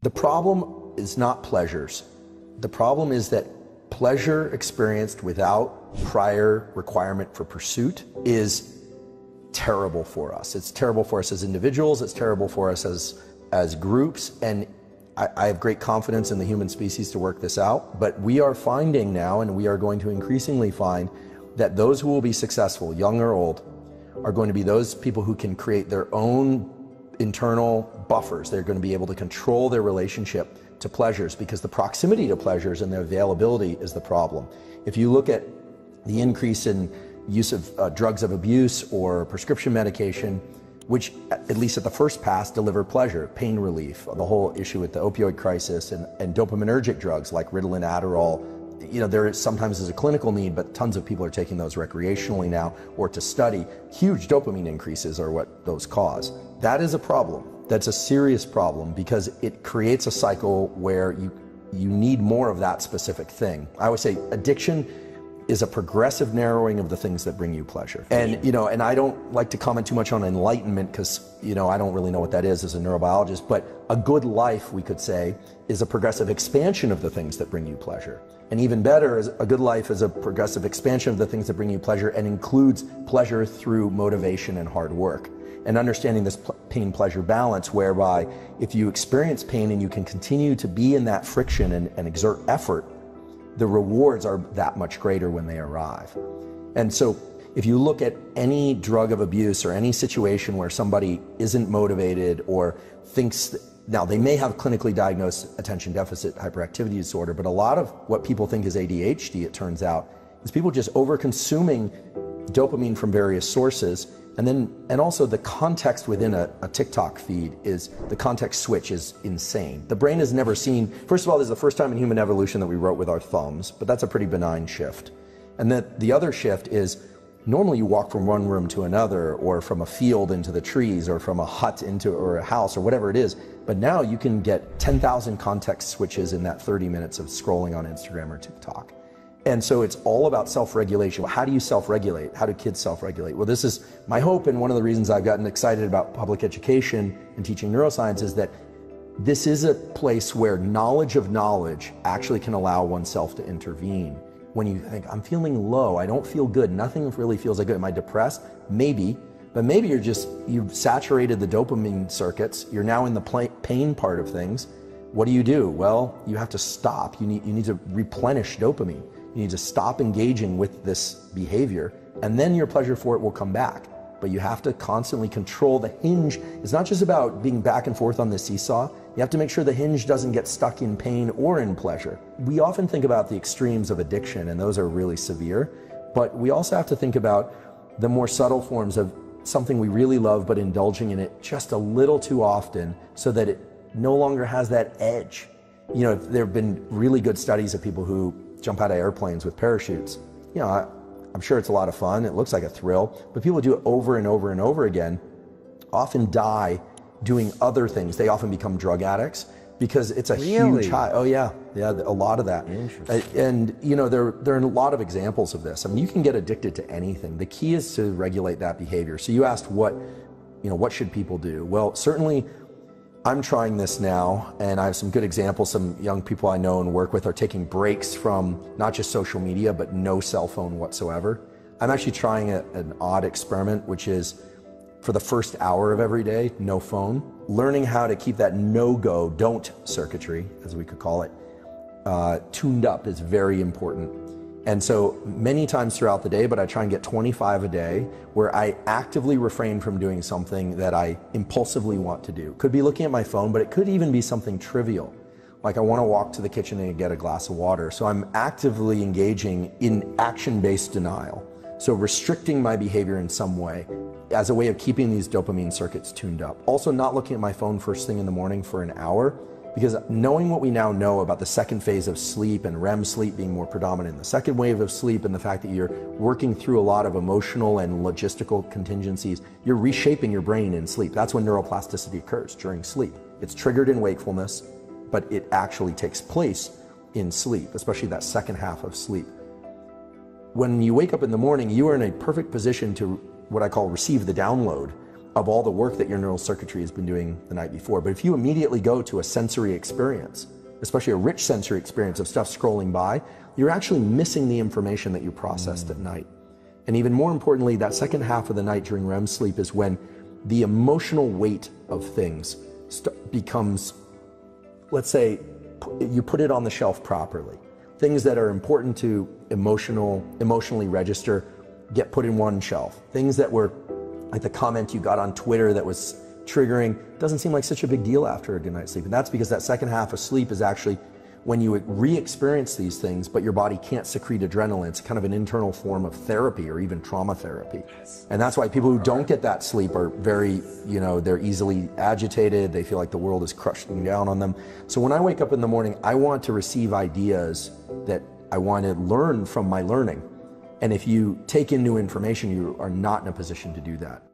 The problem is not pleasures. The problem is that pleasure experienced without prior requirement for pursuit is terrible for us. It's terrible for us as individuals, it's terrible for us as groups, and I have great confidence in the human species to work this out, but we are finding now, and we are going to increasingly find, that those who will be successful, young or old, are going to be those people who can create their own internal buffers. They're going to be able to control their relationship to pleasures, because the proximity to pleasures and their availability is the problem. If you look at the increase in use of drugs of abuse or prescription medication, which at least at the first pass deliver pleasure, pain relief, the whole issue with the opioid crisis, and dopaminergic drugs like Ritalin, Adderall, there sometimes is a clinical need, but tons of people are taking those recreationally now or to study. Huge dopamine increases are what those cause. That is a problem. That's a serious problem, because it creates a cycle where you need more of that specific thing. I always say addiction is a progressive narrowing of the things that bring you pleasure. And and I don't like to comment too much on enlightenment, because I don't really know what that is as a neurobiologist, but a good life, we could say, is a progressive expansion of the things that bring you pleasure. And even better, is a good life is a progressive expansion of the things that bring you pleasure, and includes pleasure through motivation and hard work. And understanding this pain-pleasure balance, whereby if you experience pain and you can continue to be in that friction and exert effort, the rewards are that much greater when they arrive. And so if you look at any drug of abuse or any situation where somebody isn't motivated or thinks, now they may have clinically diagnosed attention deficit hyperactivity disorder, but a lot of what people think is ADHD, it turns out, is people just over-consuming dopamine from various sources. And also the context within a TikTok feed is, the context switch is insane. The brain has never seen, first of all, this is the first time in human evolution that we wrote with our thumbs, but that's a pretty benign shift. And then the other shift is, normally you walk from one room to another, or from a field into the trees, or from a hut or a house, or whatever it is. But now you can get 10,000 context switches in that 30 minutes of scrolling on Instagram or TikTok. And so it's all about self-regulation. How do you self-regulate? How do kids self-regulate? Well, this is my hope, and one of the reasons I've gotten excited about public education and teaching neuroscience is that this is a place where knowledge of knowledge actually can allow oneself to intervene. When you think, I'm feeling low, I don't feel good, nothing really feels like good. Am I depressed? Maybe, but maybe you've saturated the dopamine circuits. You're now in the pain part of things. What do? Well, you have to stop. You need to replenish dopamine. You need to stop engaging with this behavior, and then your pleasure for it will come back. But you have to constantly control the hinge. It's not just about being back and forth on the seesaw. You have to make sure the hinge doesn't get stuck in pain or in pleasure. We often think about the extremes of addiction, and those are really severe, but we also have to think about the more subtle forms of something we really love, but indulging in it just a little too often so that it no longer has that edge. There have been really good studies of people who jump out of airplanes with parachutes. I'm sure it's a lot of fun. It looks like a thrill, but people do it over and over and over again, often die doing other things. They often become drug addicts because it's a huge high. Oh yeah, a lot of that. And there are a lot of examples of this. I mean, you can get addicted to anything. The key is to regulate that behavior. So you asked what should people do? Well, certainly I'm trying this now, and I have some good examples. Some young people I know and work with are taking breaks from not just social media, but no cell phone whatsoever. I'm actually trying an odd experiment, which is for the first hour of every day, no phone. Learning how to keep that no-go, don't circuitry, as we could call it, tuned up is very important. And so many times throughout the day, but I try and get 25 a day, where I actively refrain from doing something that I impulsively want to do. Could be looking at my phone, but it could even be something trivial. Like I want to walk to the kitchen and get a glass of water. So I'm actively engaging in action-based denial. So restricting my behavior in some way as a way of keeping these dopamine circuits tuned up. Also not looking at my phone first thing in the morning for an hour, because knowing what we now know about the second phase of sleep and REM sleep being more predominant, the second wave of sleep, and the fact that you're working through a lot of emotional and logistical contingencies, you're reshaping your brain in sleep. That's when neuroplasticity occurs, during sleep. It's triggered in wakefulness, but it actually takes place in sleep, especially that second half of sleep. When you wake up in the morning, you are in a perfect position to what I call receive the download of all the work that your neural circuitry has been doing the night before. But if you immediately go to a sensory experience, especially a rich sensory experience of stuff scrolling by, you're actually missing the information that you processed at night. And even more importantly, that second half of the night during REM sleep is when the emotional weight of things becomes, let's say, you put it on the shelf properly. Things that are important to emotionally register get put in one shelf. Things that were like the comment you got on Twitter that was triggering doesn't seem like such a big deal after a good night's sleep. And that's because that second half of sleep is actually when you re-experience these things, but your body can't secrete adrenaline. It's kind of an internal form of therapy or even trauma therapy. And that's why people who don't get that sleep are very, they're easily agitated. They feel like the world is crushing down on them. So when I wake up in the morning, I want to receive ideas that I want to learn from my learning. And if you take in new information, you are not in a position to do that.